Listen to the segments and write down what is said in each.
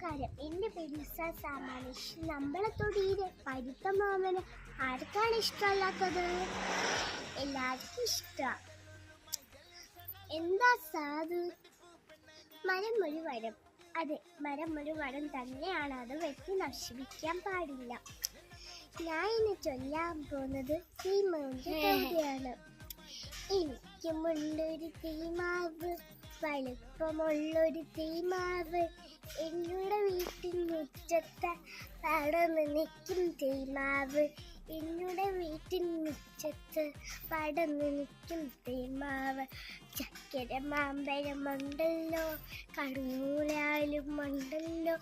നമസ്കാരം. എൻ്റെ പേര് സാമാനിഷ്. നമ്മളെ തൊടിയിലെ പരുത്ത മാമന് ആർക്കാണ് ഇഷ്ടമല്ലാത്തത്? എല്ലാവർക്കും ഇഷ്ടമാണ്. എന്താ സാധു? മരം ഒരു വരം. അതെ, മരം ഒരു വരം തന്നെയാണ്. അത് വെട്ടി നശിപ്പിക്കാൻ പാടില്ല. ഞാൻ ഇന്ന് ചൊല്ലാൻ പോകുന്നത് തീമാവിൻ്റെ കവിതയാണ്. എനിക്കുമുള്ളൊരു തീമാവ്, വലുപ്പമുള്ളൊരു തീമാവ്, എന്നോട് വീട്ടിൽ മുറ്റത്ത് പടർന്ന് നിൽക്കും തീമാവ്, എന്നോട് വീട്ടിൽ മുറ്റത്ത് പടർന്ന് നിൽക്കും തീമാവ്. ചക്കര മാമ്പഴമുണ്ടല്ലോ, കടുങ്ങൂലാലും ഉണ്ടല്ലോ,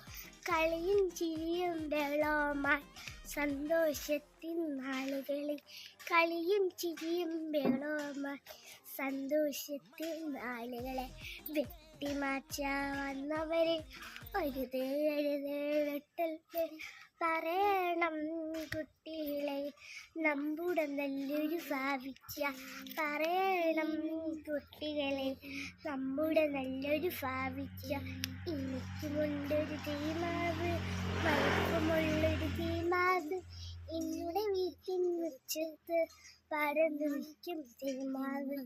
കളിയും ചിരിയും ബഹളവുമായി സന്തോഷത്തിൻ നാളുകളിൽ, കളിയും ചിരിയും ബഹളവുമായി സന്തോഷത്തിൻ നാളുകളെ വെട്ടിമാറ്റാൻ വന്നവരെ അരുതേ അരുതേ വെട്ടൽ പറയണം കുട്ടികളെ, നമ്മുടെ നല്ലൊരു ഭാവിച്ച പറയണം കുട്ടികളെ, നമ്മുടെ നല്ലൊരു ഭാവിച്ച. എനിക്കുമുണ്ടൊരു തീമാവ്, വലുപ്പമുള്ളൊരു തീമാവ്, എന്നോട് വീട്ടിൽ മുറ്റത്ത് പടർന്നു നിൽക്കും തീമാവ്,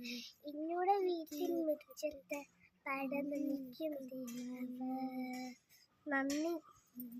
എന്നോട് വീട്ടിൽ മുറ്റത്ത് പടർന്നു നിൽക്കും തീമാവ്. നന്ദി.